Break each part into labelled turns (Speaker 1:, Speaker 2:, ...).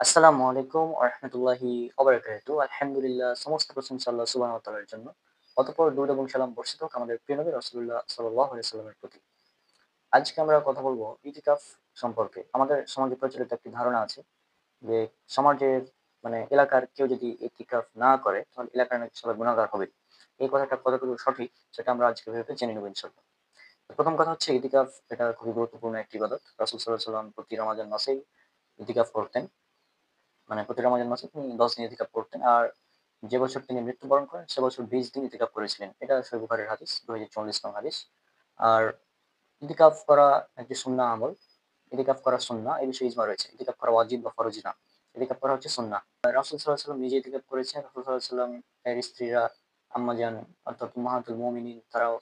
Speaker 1: আসসালামু আলাইকুম ওয়া রাহমাতুল্লাহি ওয়া বারাকাতুহু। আলহামদুলিল্লাহ সমস্ত প্রশংসা আল্লাহ সুবহানাহু ওয়া তাআলার জন্য। অতঃপর দুরূদ এবং সালাম বর্ষিত হোক আমাদের প্রিয় নবী রাসূলুল্লাহ সাল্লাল্লাহু আলাইহি ওয়াসাল্লামের প্রতি। আজকে আমরা কথা বলব ইতিকাফ সম্পর্কে। আমাদের সমাজে প্রচলিত একটি ধারণা আছে যে সমাজের এলাকার কেউ যদি ইতিকাফ না করে তাহলে এলাকার নাকি সবাই গুনাহগার হবে। এই কথাটা কতটুকু সঠিক সেটা আমরা আজকে ভিডিওতে জেনে নেব ইনশাআল্লাহ। তো প্রথম কথা হচ্ছে ইতিকাফ এটা খুবই গুরুত্বপূর্ণ একটি ইবাদত। রাসূল সাল্লাল্লাহু আলাইহি ওয়াসাল্লাম প্রতি রমাজান মাসেই ইতিকাফ করতেন। প্রতি রমাজান মাসে তিনি ১০ দিন ইতিকাফ করতেন। আর যে বছর তিনি মৃত্যুবরণ করেন সে বছর ২০ দিন ইতিকাফ করেছিলেন। এটা সহিহ বুখারীর হাদিস ২০৪০ নং হাদিস। আর ইতিকাফ করা একটি সুন্নাহ আমল। ইতিকাফ করা সুন্নাহ এই বিষয়ে ইজমা রয়েছে। ইতিকাফ করা ওয়াজিব বা ফরজ না। ইতিকাফ করা হচ্ছে সুন্নাহ। রাসূল সাল্লাল্লাহু আলাইহি ওয়াসাল্লাম নিজে ইতিকাফ করেছেন। রাসূল সাল্লাল্লাহু আলাইহি ওয়াসাল্লাম এর স্ত্রীরা আম্মা জান অর্থাৎ উম্মাহাতুল মুমিনিন তারাও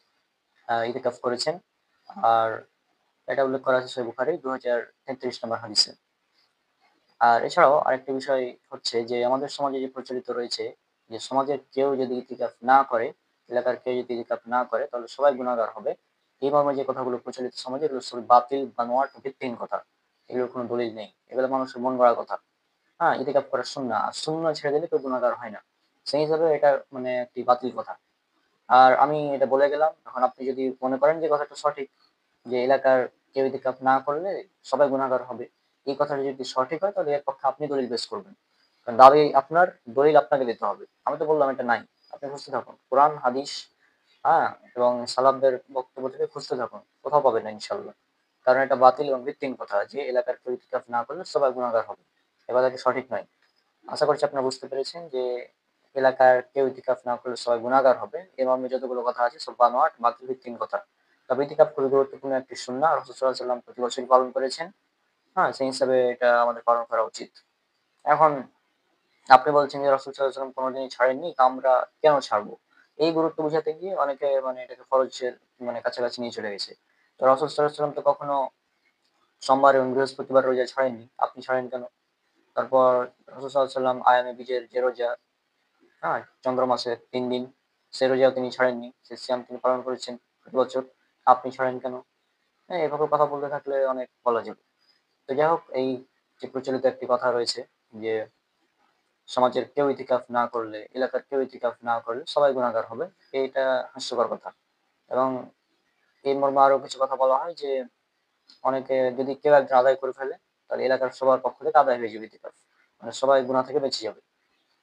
Speaker 1: ইতিকাফ করেছেন। আর এটা উল্লেখ করা আছে সহিহ বুখারী ২০৩৩ নম্বর হাদিসে। আর এছাড়াও আরেকটা বিষয় হচ্ছে যে আমাদের সমাজে যে প্রচলিত রয়েছে যে সমাজের কেউ যদি ইতিকাফ না করে, এলাকার কেউ যদি ইতিকাফ না করে তাহলে সবাই গুনাহগার হবে। এই মর্মে যে কথাগুলো প্রচলিত সমাজে এগুলো সবই বাতিল, বানোয়াট, ভিত্তিহীন কথা। এগুলোর কোনো দলিল নেই। এগুলো মানুষের মন গড়া কথা। হ্যাঁ? ইতিকাফ করা সুন্নাহ। আর সুন্নাহ ছেড়ে দিলে কেউ গুনাহগার হয় না। সেই হিসাবে এটা একটি বাতিল কথা। আর আমি এটা বলে গেলাম। এখন আপনি যদি মনে করেন যে কথাটা সঠিক যে এলাকার কেউ ইতিকাফ না করলে সবাই গুনাহগার হবে। এই কথাটা যদি সঠিক হয় তাহলে এর পক্ষে আপনি দলিল পেশ করবেন। কারণ দাবি আপনার, দলিল আপনাকে দিতে হবে। আমি তো বললাম এটা নাই। আপনি খুঁজতে থাকুন। কোরআন, হাদিস, হ্যাঁ? এবং সালাফদের বক্তব্য থেকে খুঁজতে থাকুন। কোথাও পাবেন না ইনশাআল্লাহ। কারণ এটা বাতিল এবং ভিত্তিহীন কথা যে এলাকার কেউ ইতিকাফ না করলে সবাই গুনাহগার হবে। এ কথাটি সঠিক নয়। আশা করছি আপনারা বুঝতে পেরেছেন যে এলাকার কেউ ইতিকাফ না করলে সবাই গুনাহগার হবে। এ মর্মে যতগুলো কথা আছে সব বানোয়াট, বাতিল, ভিত্তিহীন কথা। তবে ইতিকাফ খুবই গুরুত্বপূর্ণ একটি সুন্নাহ। রাসূল সাল্লাল্লাহু আলাইহি ওয়াসাল্লাম প্রতি বছরই পালন করেছেন। হ্যাঁ? সেই হিসাবে এটা আমাদের পালন করা উচিত। এখন আপনি বলছেন যে রাসূল সাল্লাল্লাহু আলাইহি ওয়াসাল্লাম কোনদিনই ছাড়েননি, তো আমরা কেন ছাড়বো? এই গুরুত্ব বুঝাতে গিয়ে অনেকে এটাকে ফরজের কাছাকাছি নিয়ে চলে গেছে। তো রাসূল সাল্লাল্লাহু আলাইহি ওয়াসাল্লাম তো কখনো সোমবার এবং বৃহস্পতিবার রোজা ছাড়েননি। আপনি ছাড়েন কেন? তারপর রাসূল সাল্লাল্লাহু আলাইহি ওয়াসাল্লাম আইয়ামে বীজের যে রোজা, হ্যাঁ? চন্দ্র মাসের ৩ দিন, সে রোজাও তিনি ছাড়েননি। সে সিয়াম তিনি পালন করেছেন প্রতি বছর। আপনি ছাড়েন কেন? হ্যাঁ, এভাবে কথা বলতে থাকলে অনেক বলা যাবে। তো যাই হোক এই যে প্রচলিত একটি কথা রয়েছে যে সমাজের কেউ ইতিকাফ না করলে, এলাকার কেউ ইতিকাফ না করলে সবাই গুনাহগার হবে। এটা হাস্যকর কথা। এবং এর মর্মে আরো কিছু কথা বলা হয় যে অনেকে যদি কেউ একজন আদায় করে ফেলে তাহলে এলাকার সবার পক্ষ থেকে আদায় হয়ে যাবে ইতিকাফ। সবাই গুনাহ থেকে বেঁচে যাবে।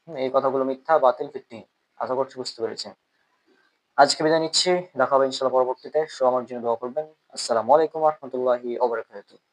Speaker 1: এই কথাগুলো মিথ্যা, বাতিল, ভিত্তিহীন। আশা করছি বুঝতে পেরেছেন। আজকে বিদায় নিচ্ছি। দেখা হবে ইনশাআল্লাহ পরবর্তীতে। আমার জন্য দোয়া করবেন। আসসালামু আলাইকুম ওয়া রাহমাতুল্লাহি ওয়া বারাকাতুহু।